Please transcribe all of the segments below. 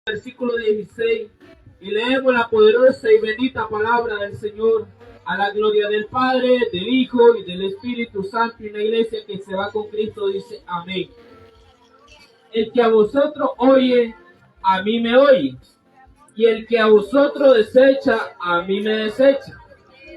versículo 16, y leemos la poderosa y bendita palabra del Señor, a la gloria del Padre, del Hijo y del Espíritu Santo, y una iglesia que se va con Cristo dice amén. El que a vosotros oye, a mí me oye, y el que a vosotros desecha, a mí me desecha.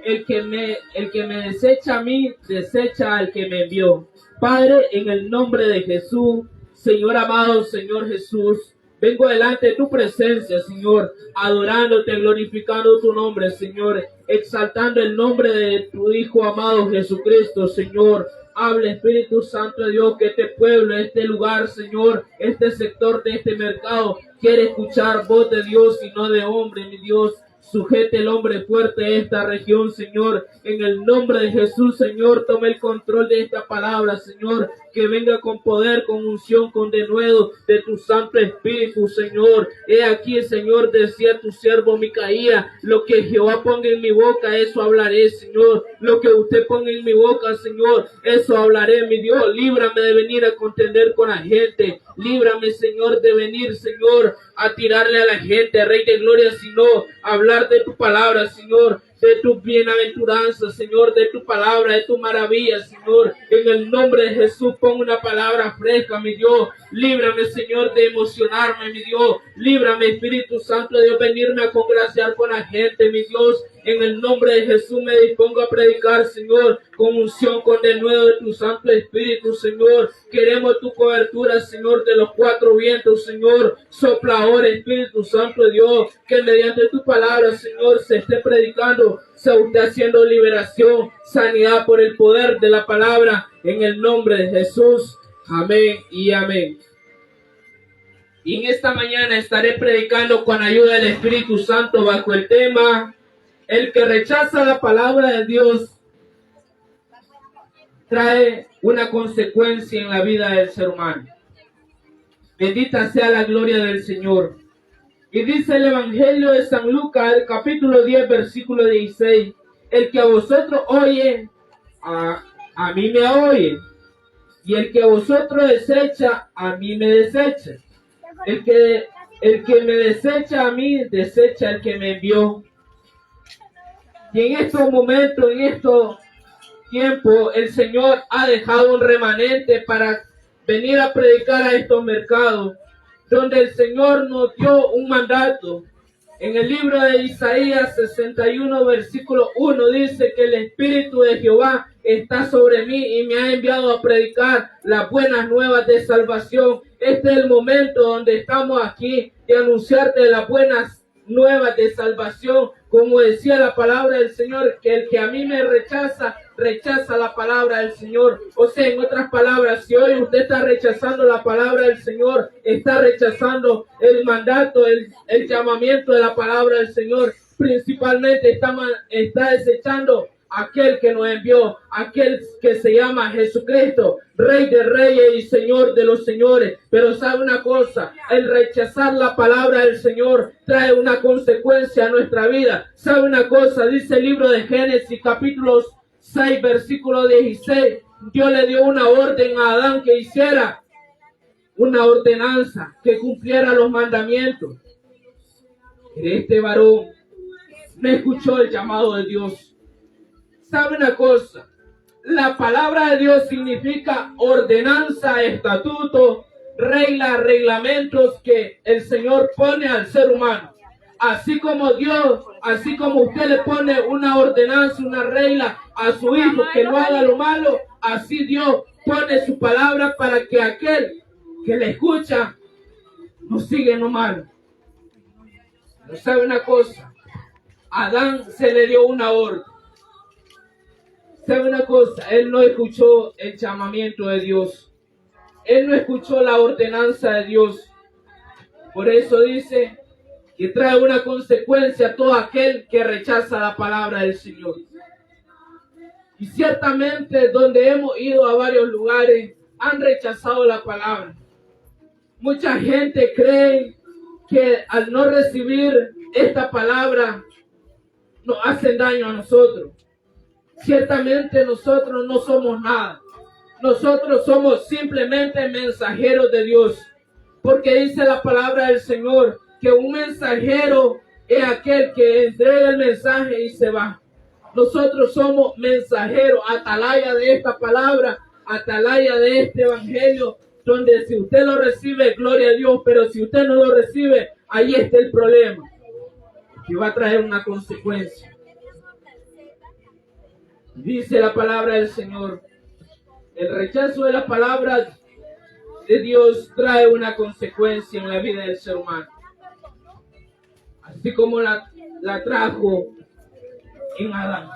El que me desecha a mí, desecha al que me envió. Padre, en el nombre de Jesús, Señor amado, Señor Jesús, vengo delante de tu presencia, Señor, adorándote, glorificando tu nombre, Señor, exaltando el nombre de tu Hijo amado Jesucristo, Señor. Habla, Espíritu Santo de Dios, que este pueblo, este lugar, Señor, este sector de este mercado, quiere escuchar voz de Dios y no de hombre, mi Dios. Sujete el hombre fuerte de esta región, Señor. En el nombre de Jesús, Señor, tome el control de esta palabra, Señor. Que venga con poder, con unción, con denuedo de tu Santo Espíritu, Señor. He aquí, Señor, decía tu siervo Micaías, lo que Jehová ponga en mi boca, eso hablaré, Señor. Lo que usted ponga en mi boca, Señor, eso hablaré, mi Dios. Líbrame de venir a contender con la gente. Líbrame, Señor, de venir, Señor, a tirarle a la gente, Rey de Gloria, sino hablar de tu palabra, Señor, de tu bienaventuranza, Señor, de tu palabra, de tu maravilla, Señor. En el nombre de Jesús, pon una palabra fresca, mi Dios. Líbrame, Señor, de emocionarme, mi Dios. Líbrame, Espíritu Santo de Dios, venirme a congraciar con la gente, mi Dios. En el nombre de Jesús me dispongo a predicar, Señor, con unción, con denuedo de tu Santo Espíritu, Señor. Queremos tu cobertura, Señor, de los cuatro vientos, Señor. Sopla ahora, Espíritu Santo de Dios, que mediante tu palabra, Señor, se esté predicando, se esté haciendo liberación, sanidad por el poder de la palabra, en el nombre de Jesús. Amén y amén. Y en esta mañana estaré predicando con ayuda del Espíritu Santo bajo el tema: el que rechaza la palabra de Dios trae una consecuencia en la vida del ser humano. Bendita sea la gloria del Señor. Y dice el Evangelio de San Lucas, el capítulo 10, versículo 16: el que a vosotros oye, a mí me oye. Y el que a vosotros desecha, a mí me desecha. El que me desecha a mí, desecha al que me envió. Y en estos momentos, en estos tiempos, el Señor ha dejado un remanente para venir a predicar a estos mercados, donde el Señor nos dio un mandato. En el libro de Isaías 61, versículo 1, dice que el Espíritu de Jehová está sobre mí y me ha enviado a predicar las buenas nuevas de salvación. Este es el momento donde estamos aquí de anunciarte las buenas nuevas de salvación. Como decía la palabra del Señor, que el que a mí me rechaza, rechaza la palabra del Señor. O sea, en otras palabras, si hoy usted está rechazando la palabra del Señor, está rechazando el mandato, el llamamiento de la palabra del Señor. Principalmente está desechando aquel que nos envió, aquel que se llama Jesucristo, Rey de Reyes y Señor de los Señores. Pero sabe una cosa, el rechazar la palabra del Señor trae una consecuencia a nuestra vida. Sabe una cosa, dice el libro de Génesis, capítulo 6, versículo 16, Dios le dio una orden a Adán que hiciera una ordenanza, que cumpliera los mandamientos. Este varón no escuchó el llamado de Dios. ¿Sabe una cosa? La palabra de Dios significa ordenanza, estatuto, reglas, reglamentos que el Señor pone al ser humano. Así como Dios, así como usted le pone una ordenanza, una regla a su hijo que no haga lo malo, así Dios pone su palabra para que aquel que le escucha no siga en lo malo. ¿No sabe una cosa? A Adán se le dio una orden. ¿Sabe una cosa? Él no escuchó el llamamiento de Dios. Él no escuchó la ordenanza de Dios. Por eso dice que trae una consecuencia a todo aquel que rechaza la palabra del Señor. Y ciertamente donde hemos ido a varios lugares han rechazado la palabra. Mucha gente cree que al no recibir esta palabra nos hacen daño a nosotros. Ciertamente nosotros no somos nada. Nosotros somos simplemente mensajeros de Dios. Porque dice la palabra del Señor que un mensajero es aquel que entrega el mensaje y se va. Nosotros somos mensajeros, atalaya de esta palabra, atalaya de este evangelio, donde si usted lo recibe, gloria a Dios, pero si usted no lo recibe, ahí está el problema, que va a traer una consecuencia. Dice la palabra del Señor, el rechazo de la palabra de Dios trae una consecuencia en la vida del ser humano, así como la trajo en Adán.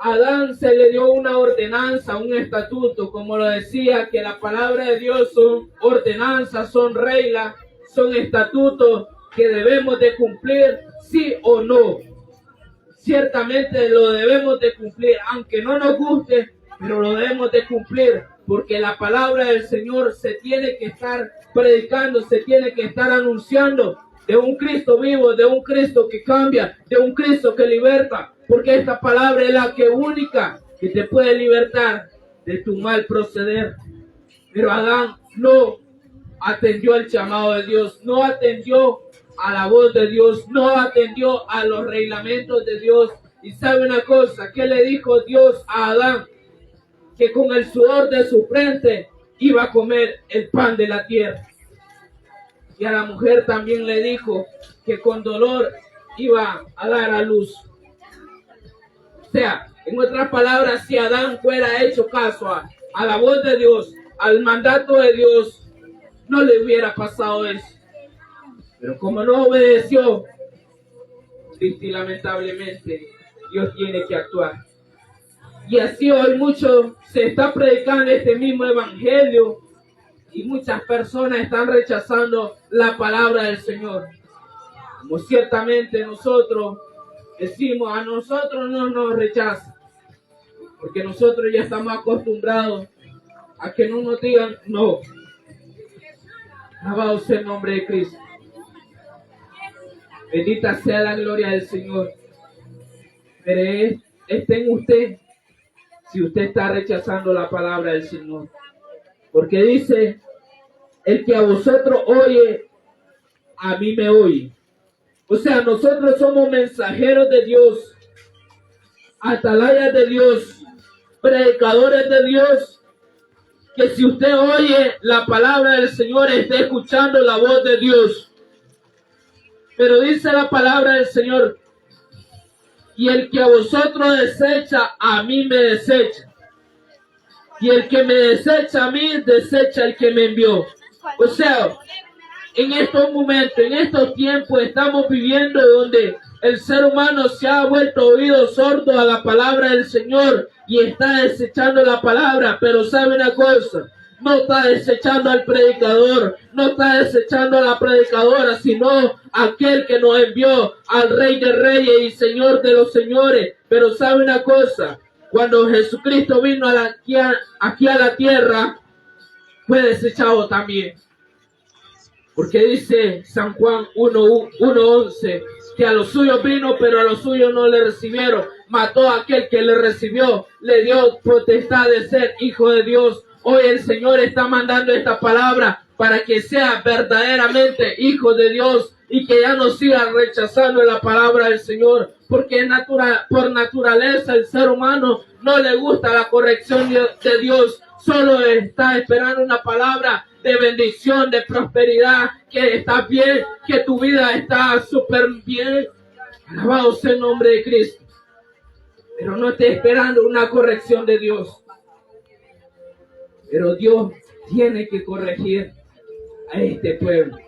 A Adán se le dio una ordenanza, un estatuto, como lo decía, que la palabra de Dios son ordenanzas, son reglas, son estatutos que debemos de cumplir, sí o no. Ciertamente lo debemos de cumplir, aunque no nos guste, pero lo debemos de cumplir, porque la palabra del Señor se tiene que estar predicando, se tiene que estar anunciando de un Cristo vivo, de un Cristo que cambia, de un Cristo que liberta, porque esta palabra es la que única que te puede libertar de tu mal proceder. Pero Adán no atendió el llamado de Dios, no atendió a la voz de Dios, no atendió a los reglamentos de Dios. Y sabe una cosa, ¿qué le dijo Dios a Adán? Que con el sudor de su frente iba a comer el pan de la tierra. Y a la mujer también le dijo que con dolor iba a dar a luz. O sea, en otras palabras, si Adán fuera hecho caso a la voz de Dios, al mandato de Dios, no le hubiera pasado eso. Pero como no obedeció, triste y lamentablemente, Dios tiene que actuar. Y así hoy mucho se está predicando este mismo evangelio y muchas personas están rechazando la palabra del Señor. Como ciertamente nosotros decimos, a nosotros no nos rechazan, porque nosotros ya estamos acostumbrados a que no nos digan no. Alabado sea el nombre de Cristo. Bendita sea la gloria del Señor. Pero esté en usted si usted está rechazando la palabra del Señor. Porque dice, el que a vosotros oye, a mí me oye. O sea, nosotros somos mensajeros de Dios, atalayas de Dios, predicadores de Dios, que si usted oye la palabra del Señor, esté escuchando la voz de Dios. Pero dice la palabra del Señor, y el que a vosotros desecha, a mí me desecha. Y el que me desecha a mí, desecha al que me envió. O sea, en estos momentos, en estos tiempos, estamos viviendo donde el ser humano se ha vuelto oído sordo a la palabra del Señor y está desechando la palabra. Pero sabe una cosa, no está desechando al predicador, no está desechando a la predicadora, sino aquel que nos envió, al Rey de Reyes y Señor de los Señores. Pero sabe una cosa, cuando Jesucristo vino aquí a la tierra, fue desechado también. Porque dice San Juan 1:11, que a los suyos vino, pero a los suyos no le recibieron. Mató a aquel que le recibió, le dio potestad de ser hijo de Dios. Hoy el Señor está mandando esta palabra para que sea verdaderamente hijo de Dios y que ya no siga rechazando la palabra del Señor, porque por naturaleza el ser humano no le gusta la corrección de Dios, solo está esperando una palabra de bendición, de prosperidad, que estás bien, que tu vida está súper bien. Alabado sea el nombre de Cristo. Pero no esté esperando una corrección de Dios. Pero Dios tiene que corregir a este pueblo.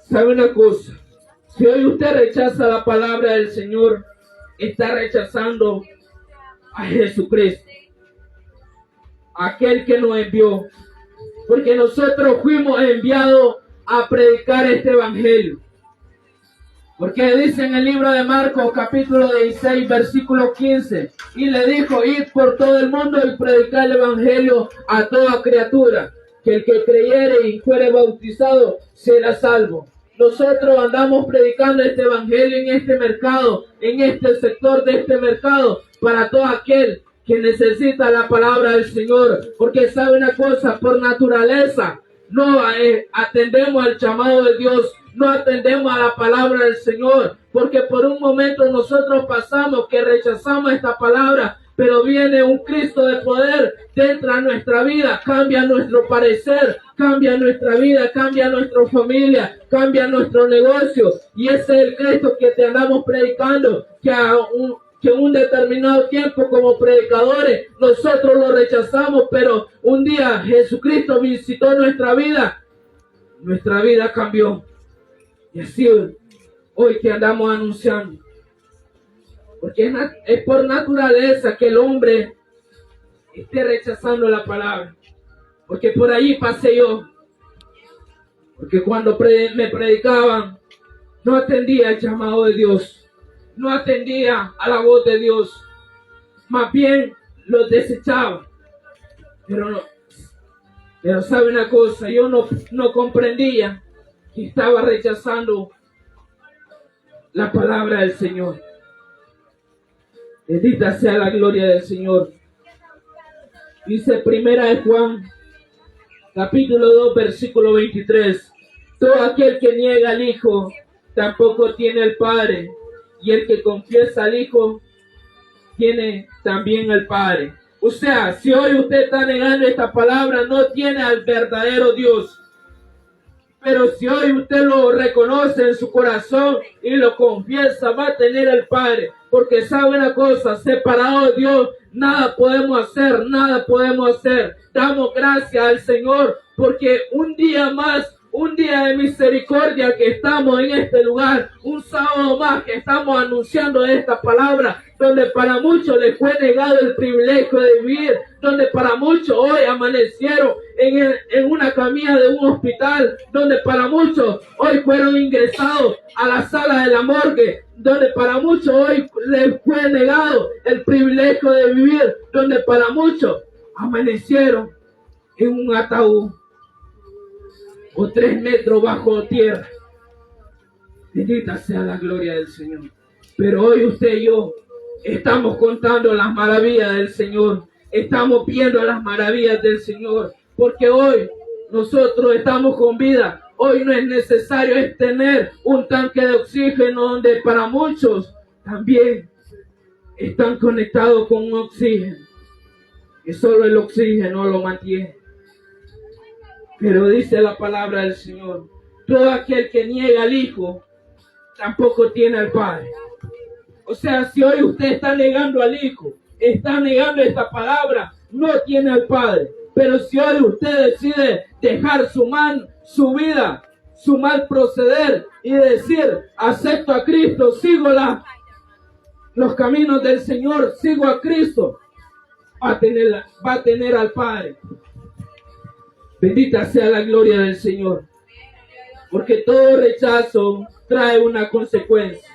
¿Sabe una cosa? Si hoy usted rechaza la palabra del Señor, está rechazando a Jesucristo, aquel que nos envió. Porque nosotros fuimos enviados a predicar este evangelio. Porque dice en el libro de Marcos, capítulo 16, versículo 15, y le dijo, id por todo el mundo y predicar el evangelio a toda criatura, que el que creyere y fuere bautizado será salvo. Nosotros andamos predicando este evangelio en este mercado, en este sector de este mercado, para todo aquel que necesita la palabra del Señor. Porque sabe una cosa, por naturaleza, no atendemos al llamado de Dios, no atendemos a la palabra del Señor, porque por un momento nosotros pasamos que rechazamos esta palabra, pero viene un Cristo de poder, entra a nuestra vida, cambia nuestro parecer, cambia nuestra vida, cambia nuestra familia, cambia nuestro negocio, y ese es el Cristo que te andamos predicando, que un determinado tiempo como predicadores nosotros lo rechazamos, pero un día Jesucristo visitó nuestra vida cambió. Y así hoy que andamos anunciando, porque es por naturaleza que el hombre esté rechazando la palabra, porque por ahí pasé yo, porque cuando me predicaban no atendía el llamado de Dios, no atendía a la voz de Dios, más bien lo desechaba. Pero sabe una cosa, yo no comprendía que estaba rechazando la palabra del Señor. Bendita sea la gloria del Señor. Dice Primera de Juan, capítulo 2, versículo 23. Todo aquel que niega al Hijo tampoco tiene al Padre, y el que confiesa al Hijo tiene también al Padre. O sea, si hoy usted está negando esta palabra, no tiene al verdadero Dios. Pero si hoy usted lo reconoce en su corazón y lo confiesa, va a tener al Padre. Porque sabe una cosa, separado de Dios, nada podemos hacer. Damos gracias al Señor porque un día más, un día de misericordia que estamos en este lugar, un sábado más que estamos anunciando esta palabra, donde para muchos les fue negado el privilegio de vivir, donde para muchos hoy amanecieron en una camilla de un hospital, donde para muchos hoy fueron ingresados a la sala de la morgue, donde para muchos hoy les fue negado el privilegio de vivir, donde para muchos amanecieron en un ataúd o 3 metros bajo tierra. Bendita sea la gloria del Señor. Pero hoy usted y yo estamos contando las maravillas del Señor. Estamos viendo las maravillas del Señor. Porque hoy nosotros estamos con vida. Hoy no es necesario tener un tanque de oxígeno, donde para muchos también están conectados con un oxígeno. Y solo el oxígeno lo mantiene. Pero dice la palabra del Señor, todo aquel que niega al Hijo, tampoco tiene al Padre. O sea, si hoy usted está negando al Hijo, está negando esta palabra, no tiene al Padre. Pero si hoy usted decide dejar su vida, su mal proceder y decir, acepto a Cristo, sigo los caminos del Señor, sigo a Cristo, va a tener al Padre. Bendita sea la gloria del Señor. Porque todo rechazo trae una consecuencia.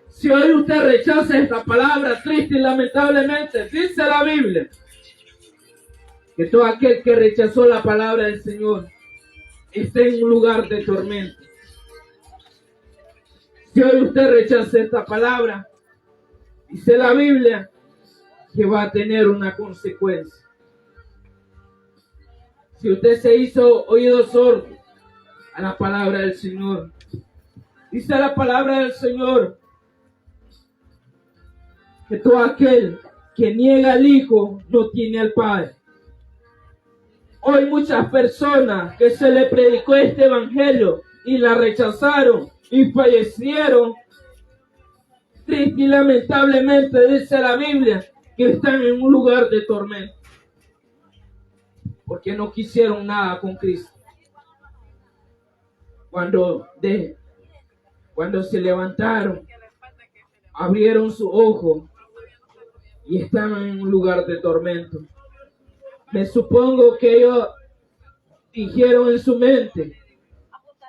Si hoy usted rechaza esta palabra, triste y lamentablemente, dice la Biblia, que todo aquel que rechazó la palabra del Señor está en un lugar de tormento. Si hoy usted rechaza esta palabra, dice la Biblia, que va a tener una consecuencia. Si usted se hizo oído sordo a la palabra del Señor, dice la palabra del Señor que todo aquel que niega al Hijo no tiene al Padre. Hoy muchas personas que se le predicó este evangelio y la rechazaron y fallecieron, triste y lamentablemente dice la Biblia que están en un lugar de tormento. Porque no quisieron nada con Cristo. Cuando se levantaron, abrieron su ojo y estaban en un lugar de tormento. Me supongo que ellos dijeron en su mente,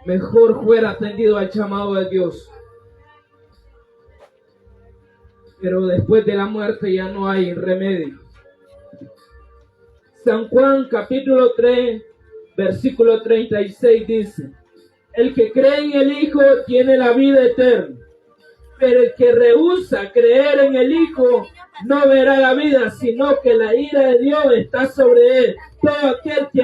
mejor fuera atendido al llamado de Dios. Pero después de la muerte ya no hay remedio. San Juan capítulo 3, versículo 36 dice, el que cree en el Hijo tiene la vida eterna, pero el que rehúsa creer en el Hijo no verá la vida, sino que la ira de Dios está sobre él. Todo aquel que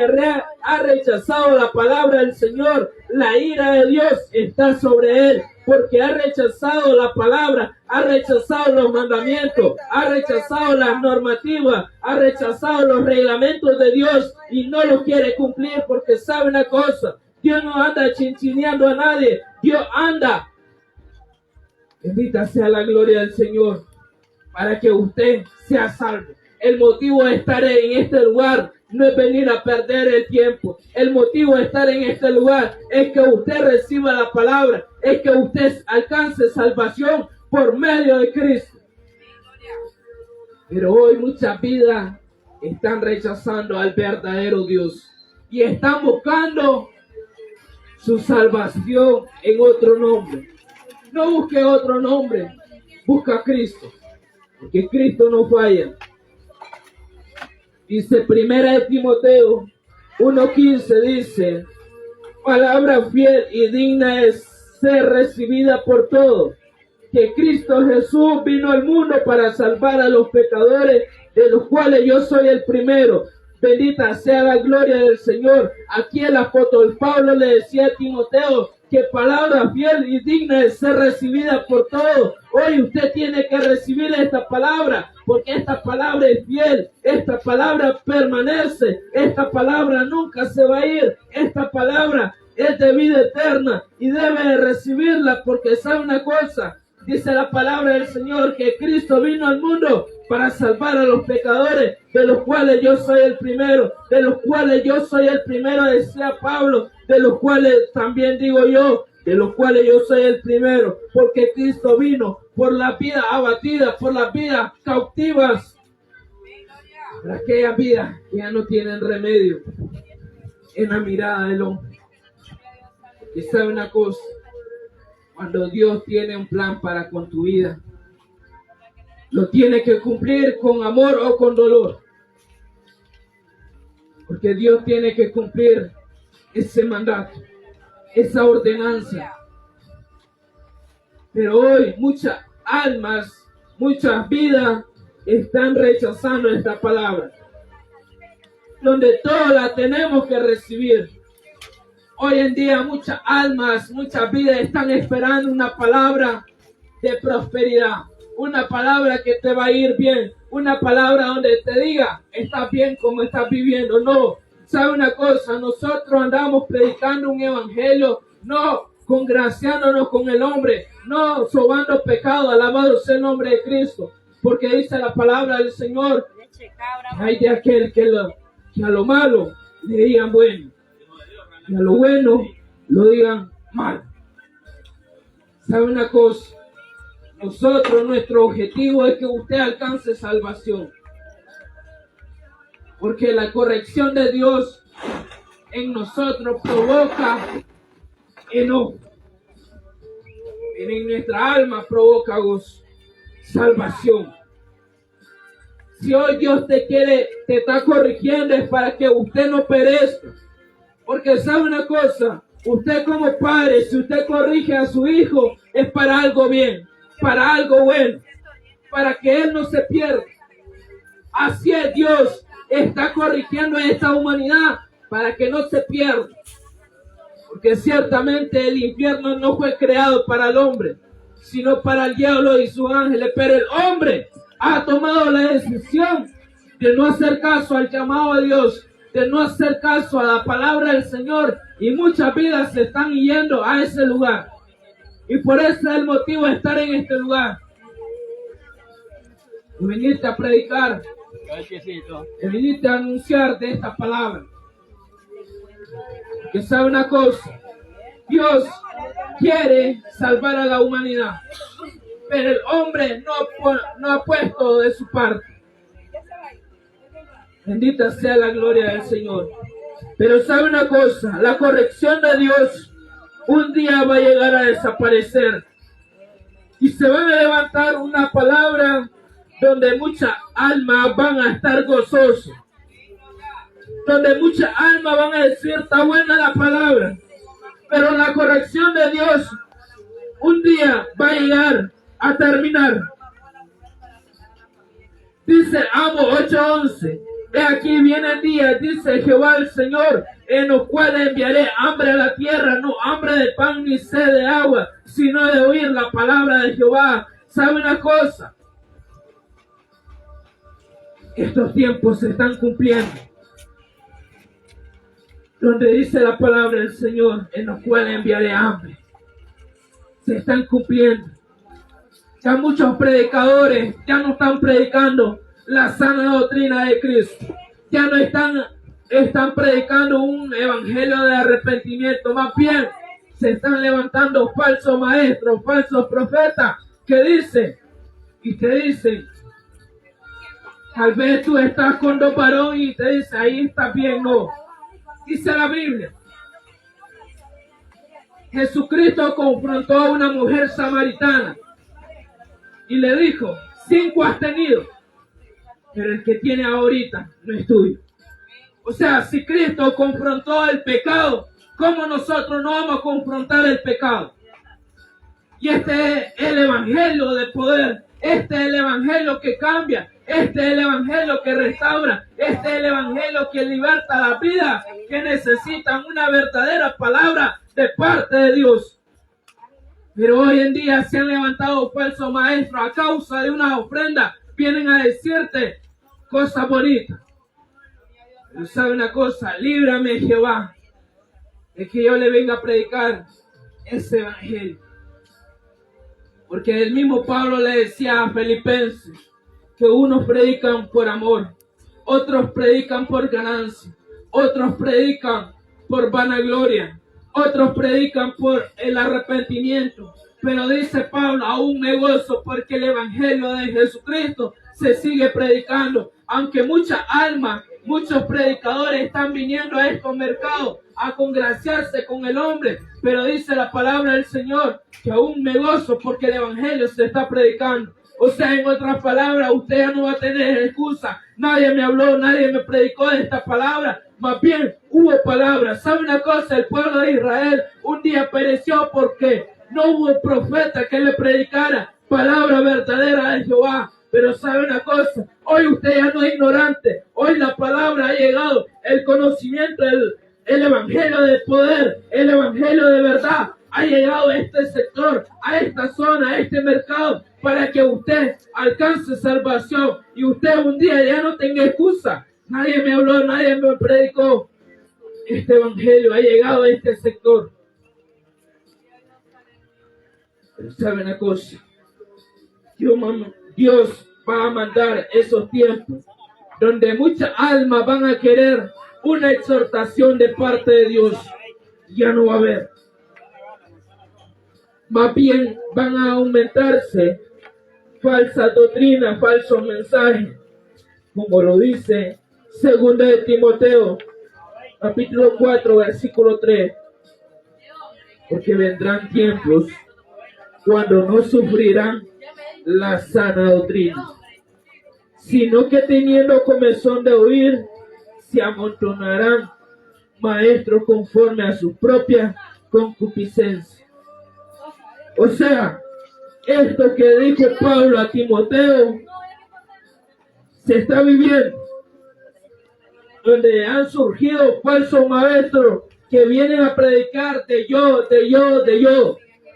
ha rechazado la palabra del Señor, la ira de Dios está sobre él, porque ha rechazado la palabra, ha rechazado los mandamientos, ha rechazado las normativas, ha rechazado los reglamentos de Dios y no los quiere cumplir, porque sabe una cosa: Dios no anda chinchineando a nadie, Dios anda. Bendita sea la gloria del Señor, para que usted sea salvo. El motivo de estar en este lugar no es venir a perder el tiempo. El motivo de estar en este lugar es que usted reciba la palabra, es que usted alcance salvación por medio de Cristo. Pero hoy muchas vidas están rechazando al verdadero Dios y están buscando su salvación en otro nombre. No busque otro nombre, busca a Cristo, porque Cristo no falla. Dice 1 Timoteo 1:15, dice: palabra fiel y digna es ser recibida por todos, que Cristo Jesús vino al mundo para salvar a los pecadores, de los cuales yo soy el primero. Bendita sea la gloria del Señor. Aquí el apóstol Pablo le decía a Timoteo que palabra fiel y digna de ser recibida por todos. Hoy usted tiene que recibir esta palabra, porque esta palabra es fiel, esta palabra permanece, esta palabra nunca se va a ir, esta palabra es de vida eterna y debe de recibirla, porque sabe una cosa: dice la palabra del Señor que Cristo vino al mundo para salvar a los pecadores, de los cuales yo soy el primero, de los cuales yo soy el primero, decía Pablo, de los cuales también digo yo, de los cuales yo soy el primero, porque Cristo vino por las vidas abatidas, por las vidas cautivas, por aquellas vidas que ya no tienen remedio en la mirada del hombre. Y sabe una cosa: cuando Dios tiene un plan para con tu vida, lo tiene que cumplir con amor o con dolor. Porque Dios tiene que cumplir ese mandato, esa ordenanza. Pero hoy muchas almas, muchas vidas están rechazando esta palabra, donde todos la tenemos que recibir. Hoy en día muchas almas, muchas vidas están esperando una palabra de prosperidad, una palabra que te va a ir bien, una palabra donde te diga: estás bien como estás viviendo. No, ¿sabe una cosa? Nosotros andamos predicando un evangelio, no congraciándonos con el hombre, no sobando pecado. Alabado sea el nombre de Cristo, porque dice la palabra del Señor: hay de aquel que a lo malo le digan bueno, y a lo bueno lo digan mal. ¿Sabe una cosa? Nosotros, nuestro objetivo es que usted alcance salvación, porque la corrección de Dios en nosotros provoca enojo, en nuestra alma provoca gozo, salvación. Si hoy Dios te está corrigiendo, es para que usted no perezca, porque sabe una cosa: usted como padre, si usted corrige a su hijo, es para algo bien, para algo bueno, para que él no se pierda. Así es, Dios está corrigiendo a esta humanidad para que no se pierda, porque ciertamente el infierno no fue creado para el hombre, sino para el diablo y sus ángeles. Pero el hombre ha tomado la decisión de no hacer caso al llamado de Dios, de no hacer caso a la palabra del Señor, y muchas vidas se están yendo a ese lugar. Y por eso es el motivo de estar en este lugar. Y viniste a predicar, y viniste a anunciar de esta palabra. Que sabe una cosa: Dios quiere salvar a la humanidad, pero el hombre no ha puesto de su parte. Bendita sea la gloria del Señor. Pero sabe una cosa: la corrección de Dios un día va a llegar a desaparecer, y se va a levantar una palabra donde muchas almas van a estar gozosas, donde muchas almas van a decir: está buena la palabra. Pero la corrección de Dios un día va a llegar a terminar. Dice Amos 8:11. He aquí vienen días, dice Jehová el Señor, en los cuales enviaré hambre a la tierra, no hambre de pan ni sed de agua, sino de oír la palabra de Jehová. ¿Sabe una cosa? Estos tiempos se están cumpliendo. Donde dice la palabra del Señor, en los cuales enviaré hambre. Se están cumpliendo. Ya muchos predicadores ya no están predicando la sana doctrina de Cristo. Ya no están predicando un evangelio de arrepentimiento. Más bien, se están levantando falsos maestros, falsos profetas que dicen y te dicen, tal vez tú estás con dos varones y te dice, ahí está bien. No, dice la Biblia, Jesucristo confrontó a una mujer samaritana y le dijo, 5 has tenido, pero el que tiene ahorita no es tuyo. O sea, si Cristo confrontó el pecado, ¿cómo nosotros no vamos a confrontar el pecado? Y este es el evangelio de poder, este es el evangelio que cambia, este es el evangelio que restaura, este es el evangelio que liberta la vida, que necesitan una verdadera palabra de parte de Dios. Pero hoy en día se han levantado falsos maestros a causa de una ofrenda, vienen a decirte cosas bonitas. Pero sabe una cosa, líbrame Jehová, de que yo le venga a predicar ese evangelio. Porque el mismo Pablo le decía a Filipenses que unos predican por amor, otros predican por ganancia, otros predican por vanagloria, otros predican por el arrepentimiento. Pero dice Pablo, aún me gozo porque el evangelio de Jesucristo se sigue predicando. Aunque muchas almas, muchos predicadores están viniendo a estos mercados a congraciarse con el hombre, pero dice la palabra del Señor que aún me gozo porque el evangelio se está predicando. O sea, en otras palabras, usted ya no va a tener excusa. Nadie me habló, nadie me predicó de esta palabra. Más bien, hubo palabras. ¿Sabe una cosa? El pueblo de Israel un día pereció porque no hubo profeta que le predicara palabra verdadera de Jehová. Pero sabe una cosa, hoy usted ya no es ignorante. Hoy la palabra ha llegado, el conocimiento, el evangelio de poder, el evangelio de verdad ha llegado a este sector, a esta zona, a este mercado, para que usted alcance salvación y usted un día ya no tenga excusa. Nadie me habló, nadie me predicó. Este evangelio ha llegado a este sector. Pero sabe una cosa, Dios va a mandar esos tiempos donde muchas almas van a querer una exhortación de parte de Dios. Ya no va a haber. Más bien van a aumentarse falsas doctrinas, falsos mensajes, como lo dice 2 de Timoteo, capítulo 4, versículo 3. Porque vendrán tiempos cuando no sufrirán la sana doctrina, sino que teniendo comezón de oír, se amontonarán maestros conforme a su propia concupiscencia. O sea, esto que dijo Pablo a Timoteo se está viviendo, donde han surgido falsos maestros que vienen a predicar de yo,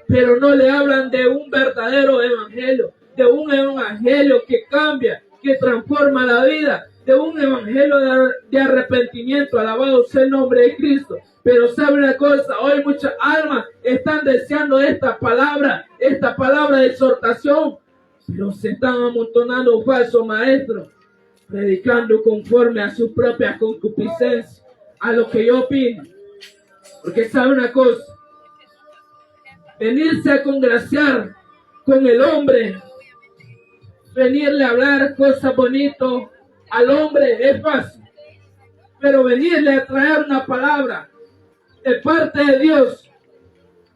pero no le hablan de un verdadero evangelio, de un evangelio que cambia, que transforma la vida, de un evangelio de arrepentimiento. Alabado sea el nombre de Cristo. Pero sabe una cosa, hoy muchas almas están deseando esta palabra de exhortación, pero se están amontonando falsos maestros, predicando conforme a sus propias concupiscencias, a lo que yo opino. Porque sabe una cosa, venirse a congraciar con el hombre, venirle a hablar cosas bonitas al hombre es fácil, pero venirle a traer una palabra de parte de Dios,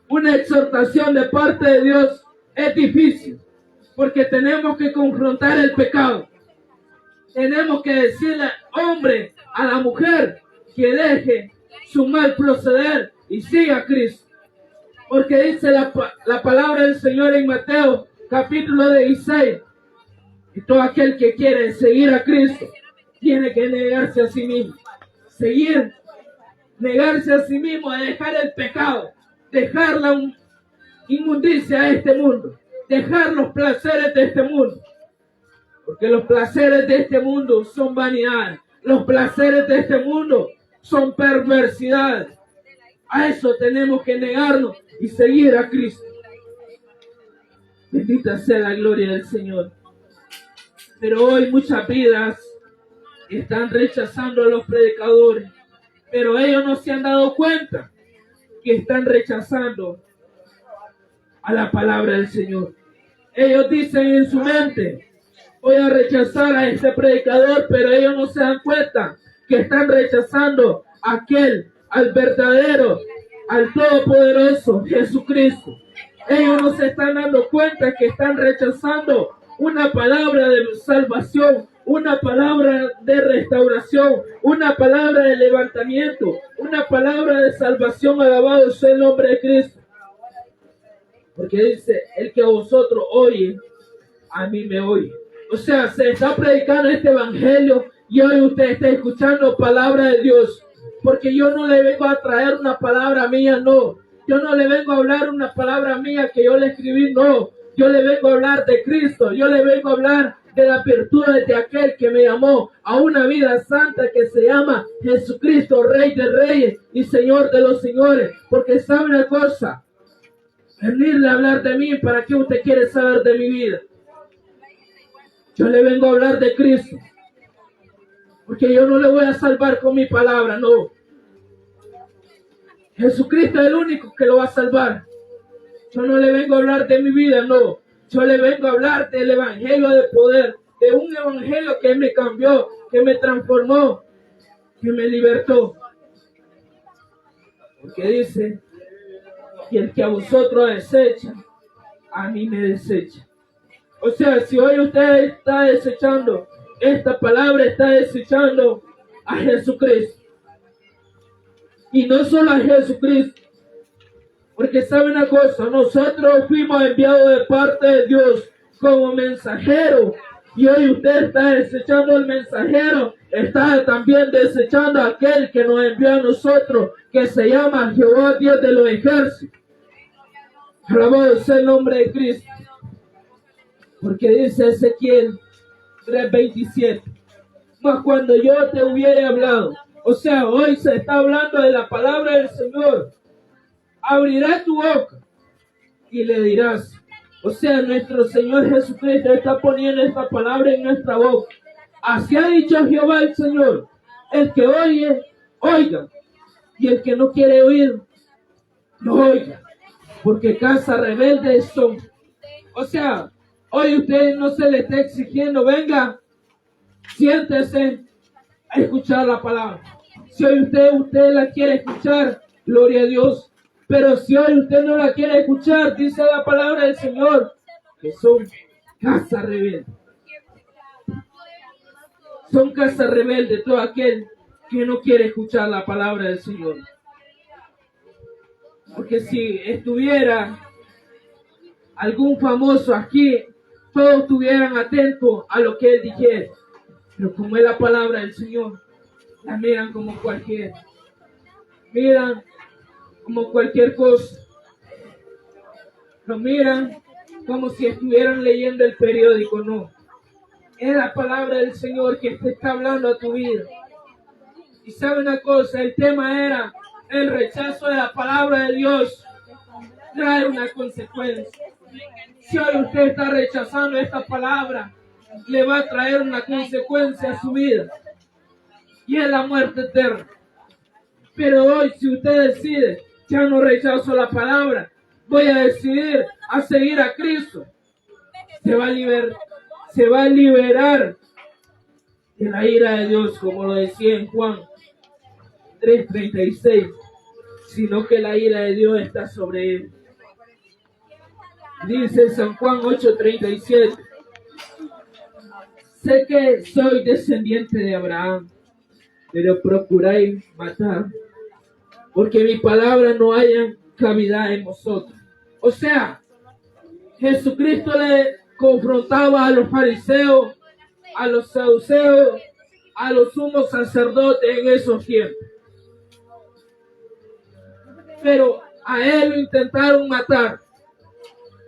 una exhortación de parte de Dios, es difícil, porque tenemos que confrontar el pecado. Tenemos que decirle al hombre, a la mujer, que deje su mal proceder y siga a Cristo. Porque dice la palabra del Señor en Mateo, capítulo 16, Y todo aquel que quiere seguir a Cristo tiene que negarse a sí mismo. Negarse a sí mismo, dejar el pecado, dejar la inmundicia de este mundo, dejar los placeres de este mundo. Porque los placeres de este mundo son vanidad. Los placeres de este mundo son perversidad. A eso tenemos que negarnos y seguir a Cristo. Bendita sea la gloria del Señor. Pero hoy muchas vidas están rechazando a los predicadores. Pero ellos no se han dado cuenta que están rechazando a la palabra del Señor. Ellos dicen en su mente: voy a rechazar a este predicador, pero ellos no se dan cuenta que están rechazando al verdadero, al todopoderoso Jesucristo. Ellos no se están dando cuenta que están rechazando una palabra de salvación, una palabra de restauración, una palabra de levantamiento, una palabra de salvación. Alabado sea el nombre de Cristo. Porque dice: el que a vosotros oye, a mí me oye. O sea, se está predicando este evangelio y hoy usted está escuchando palabra de Dios. Porque yo no le vengo a traer una palabra mía, no. Yo no le vengo a hablar una palabra mía que yo le escribí, no. Yo le vengo a hablar de Cristo. Yo le vengo a hablar de las virtudes de aquel que me llamó a una vida santa que se llama Jesucristo, Rey de Reyes y Señor de los Señores. Porque sabe una cosa: venirle a hablar de mí, ¿para qué usted quiere saber de mi vida? Yo le vengo a hablar de Cristo. Porque yo no le voy a salvar con mi palabra, no. Jesucristo es el único que lo va a salvar. Yo no le vengo a hablar de mi vida, no. Yo le vengo a hablar del evangelio de poder, de un evangelio que me cambió, que me transformó, que me libertó. Porque dice: y el que a vosotros desecha, a mí me desecha. O sea, si hoy usted está desechando esta palabra, está desechando a Jesucristo. Y no solo a Jesucristo. Porque sabe una cosa: nosotros fuimos enviados de parte de Dios como mensajeros. Y hoy usted está desechando al mensajero, está también desechando a aquel que nos envió a nosotros, que se llama Jehová Dios de los ejércitos. Alabado sea el nombre de Cristo. Porque dice Ezequiel 3:27: mas cuando yo te hubiere hablado. O sea, hoy se está hablando de la palabra del Señor. Abrirás tu boca y le dirás. O sea, nuestro Señor Jesucristo está poniendo esta palabra en nuestra boca. Así ha dicho Jehová el Señor: el que oye, oiga, y el que no quiere oír, no oiga, porque casa rebeldes son. O sea, hoy usted no se le está exigiendo: venga, siéntese a escuchar la palabra. Si hoy usted la quiere escuchar, gloria a Dios. Pero si hoy usted no la quiere escuchar, dice la palabra del Señor que son casa rebelde. Son casa rebelde todo aquel que no quiere escuchar la palabra del Señor. Porque si estuviera algún famoso aquí, todos estuvieran atentos a lo que él dijera. Pero como es la palabra del Señor, la miran como cualquiera. Miran como cualquier cosa. Lo miran como si estuvieran leyendo el periódico, no. Es la palabra del Señor que te está hablando a tu vida. Y sabe una cosa, el tema era el rechazo de la palabra de Dios. Trae una consecuencia. Si hoy usted está rechazando esta palabra, le va a traer una consecuencia a su vida. Y es la muerte eterna. Pero hoy, si usted decide: ya no rechazo la palabra, voy a decidir a seguir a Cristo, se va a liberar de la ira de Dios, como lo decía en Juan 3:36, sino que la ira de Dios está sobre él. Dice San Juan 8:37: sé que soy descendiente de Abraham, pero procuráis matar, porque mi palabra no haya cavidad en vosotros. O sea, Jesucristo confrontaba a los fariseos, a los saduceos, a los sumos sacerdotes en esos tiempos. Pero a él lo intentaron matar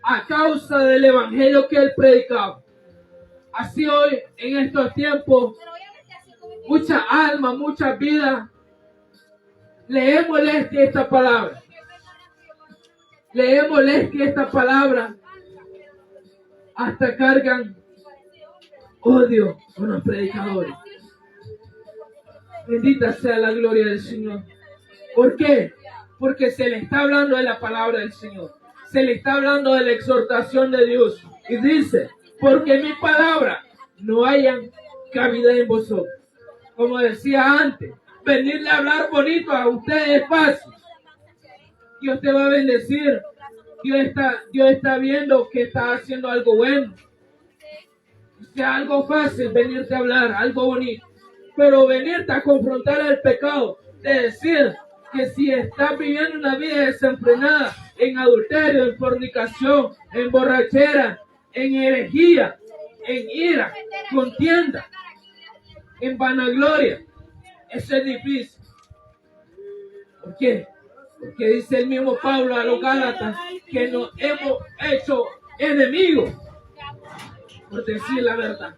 a causa del evangelio que él predicaba. Así hoy, en estos tiempos, muchas almas, muchas vidas, le es molestia esta palabra. Le es molestia esta palabra. Hasta cargan odio con los predicadores. Bendita sea la gloria del Señor. ¿Por qué? Porque se le está hablando de la palabra del Señor. Se le está hablando de la exhortación de Dios. Y dice, porque mi palabra no haya cabida en vosotros. Como decía antes, venirle a hablar bonito a ustedes es fácil. Dios te va a bendecir. Dios está viendo que estás haciendo algo bueno. Sea algo fácil venirte a hablar, algo bonito. Pero venirte a confrontar el pecado, de decir que si estás viviendo una vida desenfrenada, en adulterio, en fornicación, en borrachera, en herejía, en ira, contienda, en vanagloria, eso es difícil. ¿Por qué? Porque dice el mismo Pablo a los Gálatas que nos hemos hecho enemigos, por decir la verdad.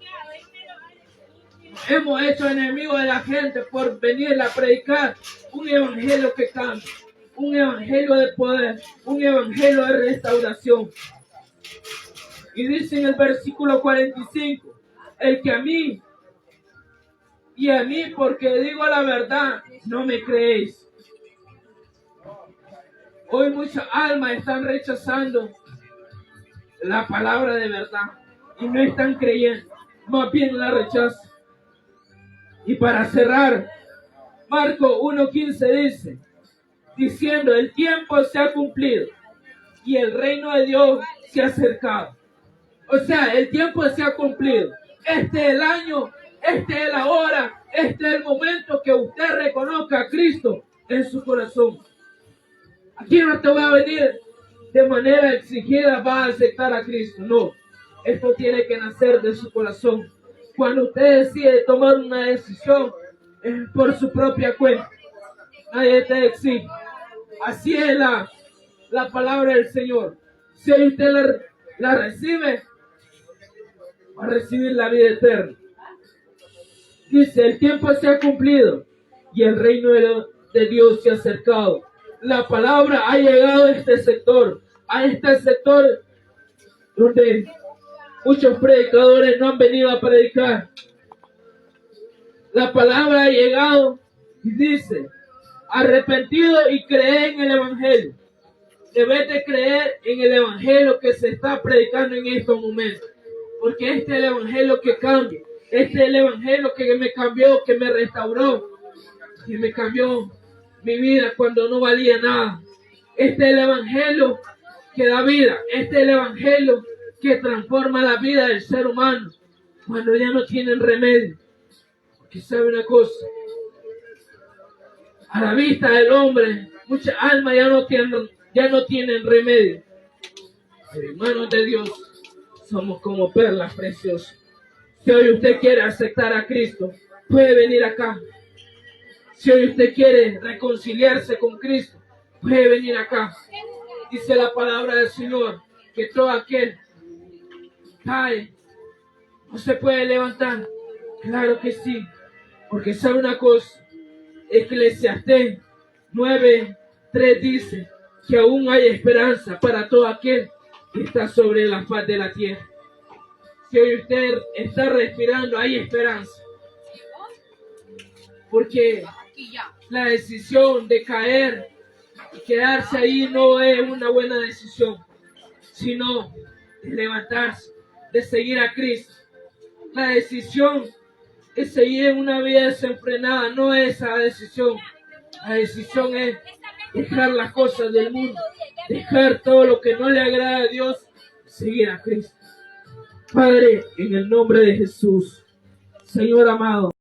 Hemos hecho enemigos de la gente por venir a predicar un evangelio que cambia, un evangelio de poder, un evangelio de restauración. Y dice en el versículo 45, el que a mí y a mí porque digo la verdad, no me creéis. Hoy muchas almas están rechazando la palabra de verdad y no están creyendo, más bien la rechazan. Y para cerrar, Marcos 1:15 dice, diciendo, el tiempo se ha cumplido y el reino de Dios se ha acercado. O sea, el tiempo se ha cumplido. Este es el año, este es la hora, este es el momento que usted reconozca a Cristo en su corazón. Aquí no te voy a venir de manera exigida, va a aceptar a Cristo. No, esto tiene que nacer de su corazón. Cuando usted decide tomar una decisión, es por su propia cuenta. Nadie te exige. Así es la palabra del Señor. Si usted la recibe, va a recibir la vida eterna. Dice, el tiempo se ha cumplido y el reino de Dios se ha acercado. La palabra ha llegado a este sector donde muchos predicadores no han venido a predicar. La palabra ha llegado y dice, arrepentido y cree en el evangelio. Debes de creer en el evangelio que se está predicando en estos momentos. Porque este es el evangelio que cambia. Este es el evangelio que me cambió, que me restauró, que me cambió mi vida cuando no valía nada. Este es el evangelio que da vida. Este es el evangelio que transforma la vida del ser humano cuando ya no tienen remedio. Porque sabe una cosa, a la vista del hombre, muchas almas ya no tienen remedio. Pero hermanos de Dios, somos como perlas preciosas. Si hoy usted quiere aceptar a Cristo, puede venir acá. Si hoy usted quiere reconciliarse con Cristo, puede venir acá. Dice la palabra del Señor que todo aquel cae, no se puede levantar. Claro que sí, porque sabe una cosa, Eclesiastés 9:3 dice que aún hay esperanza para todo aquel que está sobre la faz de la tierra. Si hoy usted está respirando, hay esperanza. Porque la decisión de caer y quedarse ahí no es una buena decisión, sino de levantarse, de seguir a Cristo. La decisión de seguir en una vida desenfrenada no es esa decisión. La decisión es dejar las cosas del mundo, dejar todo lo que no le agrada a Dios, seguir a Cristo. Padre, en el nombre de Jesús, Señor amado.